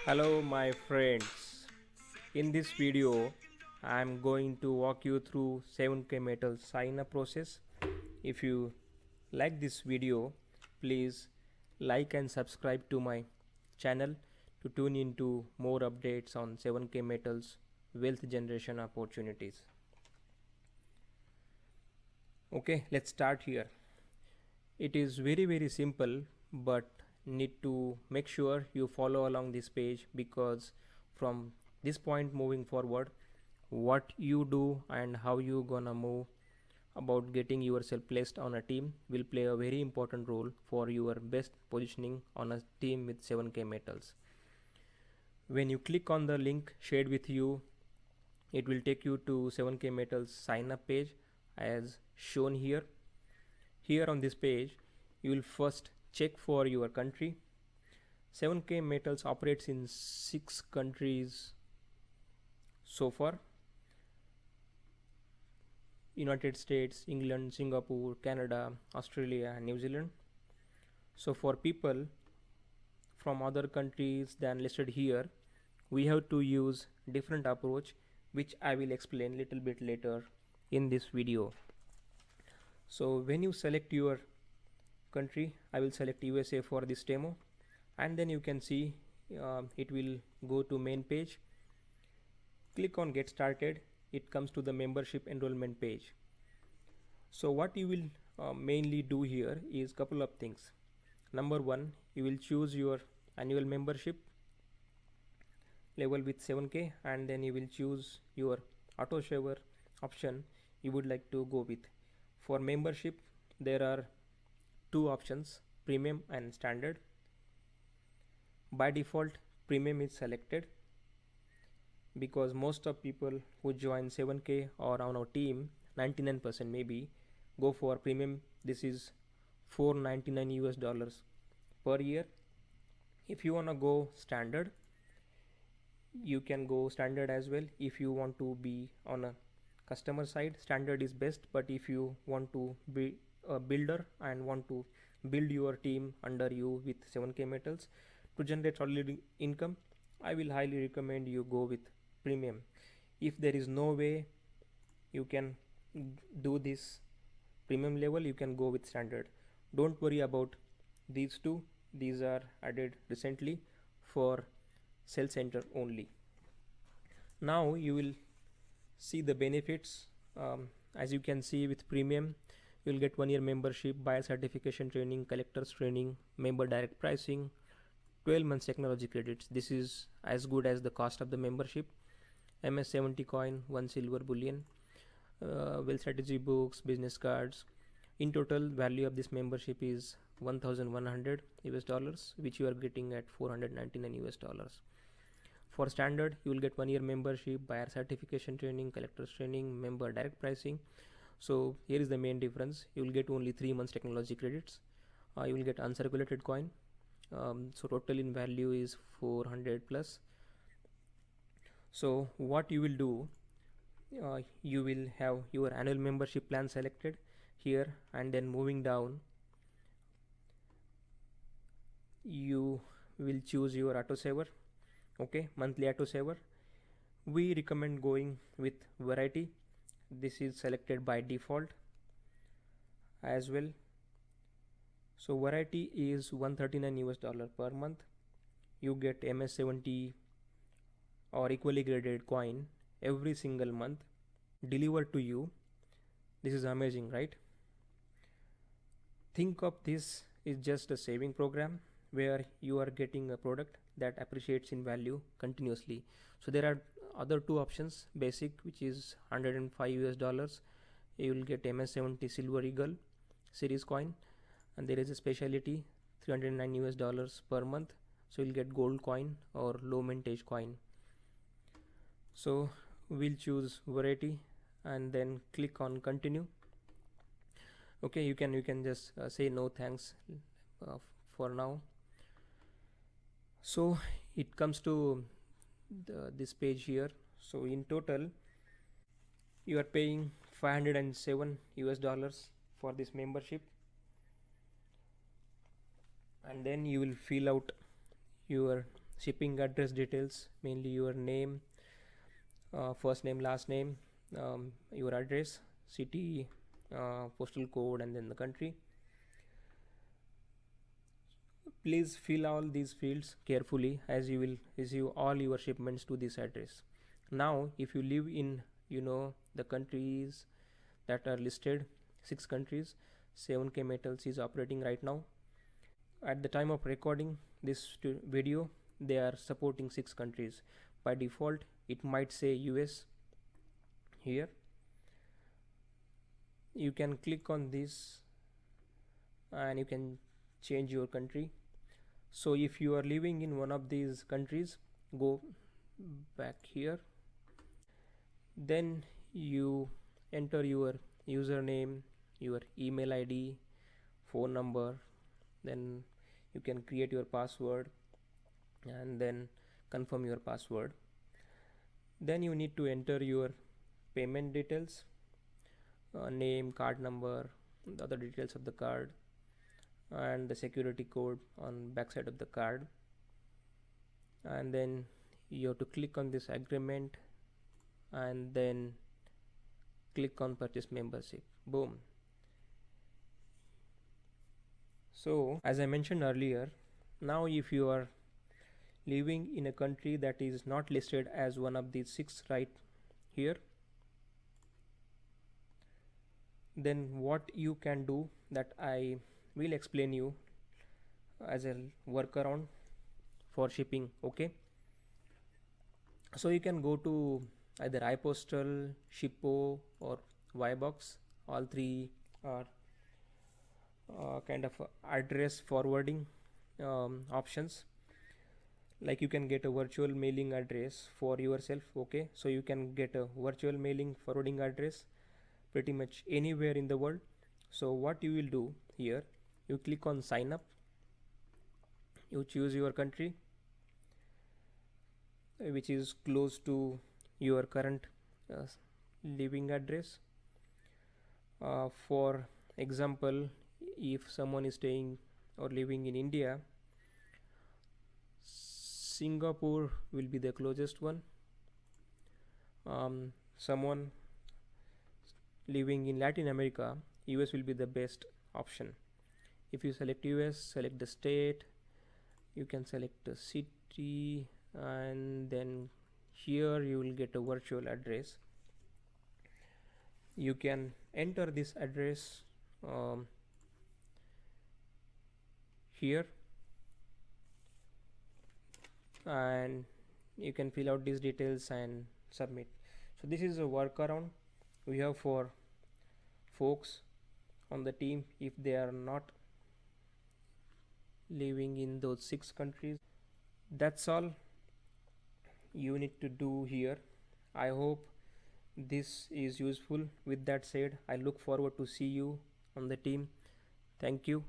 Hello my friends. In this video I am going to walk you through 7k metal sign up process. If you like this video, please like and subscribe to my channel to tune into more updates on 7k metals wealth generation opportunities. Okay, let's start here. It is very simple, but need to make sure you follow along this page, because from this point moving forward, what you do and how you gonna move about getting yourself placed on a team will play a very important role for your best positioning on a team with 7k metals. When you click on the link shared with you, it will take you to 7k metals sign up page as shown here. Here on this page, you will first check for your country. 7k metals operates in 6 countries so far: United States, England, Singapore, Canada, Australia, and New Zealand. So for people from other countries than listed here, we have to use different approach, which I will explain little bit later in this video. So when you select your country, I will select USA for this demo, and then you can see it will go to main page. Click on get started. It comes to the membership enrollment page. So what you will mainly do here is couple of things. Number one, you will choose your annual membership level with 7k, and then you will choose your auto saver option you would like to go with. For membership, there are two options: premium and standard. By default, premium is selected because most of people who join 7k or on our team, 99% maybe, go for premium. This is $499 per year. If you wanna go standard, you can go standard as well. If you want to be on a customer side, standard is best. But if you want to be a builder and want to build your team under you with 7k metals to generate solid income, I will highly recommend you go with premium. If there is no way you can do this premium level, you can go with standard. Don't worry about these two. These are added recently for sales center only. Now you will see the benefits. As you can see, with premium you will get 1 year membership, buyer certification training, collectors training, member direct pricing, 12 months technology credits. This is as good as the cost of the membership. MS70 coin, 1 silver bullion, wealth strategy books, business cards. In total value of this membership is 1100 US dollars, which you are getting at 499 US dollars. For standard, you will get 1 year membership, buyer certification training, collectors training, member direct pricing. So here is the main difference: you will get only 3 months technology credits. You will get uncirculated coin. So total in value is 400 plus. So what you will do, you will have your annual membership plan selected here, and then moving down, you will choose your auto saver. Okay, monthly auto saver. We recommend going with variety. This is selected by default as well. So variety is 139 US dollar per month. You get MS70 or equally graded coin every single month delivered to you. This is amazing, right? Think of this is just a saving program where you are getting a product that appreciates in value continuously. So there are other two options: basic, which is 105 US dollars. You will get MS70 silver eagle series coin, and there is a specialty, 309 US dollars per month. So you'll get gold coin or low mintage coin. So we'll choose variety and then click on continue. Okay, you can just say no thanks for now. So it comes to this page here. So in total you are paying 507 US dollars for this membership, and then you will fill out your shipping address details, mainly your name, first name, last name, your address, city, postal code, and then the country. Please fill all these fields carefully as you will receive all your shipments to this address. Now, if you live in, the countries that are listed, 6 countries, 7K Metals is operating right now. At the time of recording this video, they are supporting 6 countries. By default, it might say US here. You can click on this and you can change your country. So if you are living in one of these countries, go back here, then you enter your username, your email ID, phone number, then you can create your password and then confirm your password. Then you need to enter your payment details, name, card number, the other details of the card, and the security code on backside of the card. And then you have to click on this agreement and then click on purchase membership. Boom. So as I mentioned earlier, now if you are living in a country that is not listed as one of these 6 right here, then what you can do, that I will explain you as a workaround for shipping. Okay, so you can go to either iPostal, Shippo, or Ybox. All three are kind of address forwarding options. Like you can get a virtual mailing address for yourself. Okay, so you can get a virtual mailing forwarding address pretty much anywhere in the world. So what you will do here, you click on sign up, you choose your country which is close to your current uh, living address. For example, if someone is staying or living in India, Singapore will be the closest one. Someone living in Latin America, US will be the best option. If you select US, select the state, you can select the city, and then here you will get a virtual address. You can enter this address here, and you can fill out these details and submit. So this is a workaround we have for folks on the team if they are not living in those 6 countries. That's all you need to do here. I hope this is useful. With that said, I look forward to see you on the team. Thank you.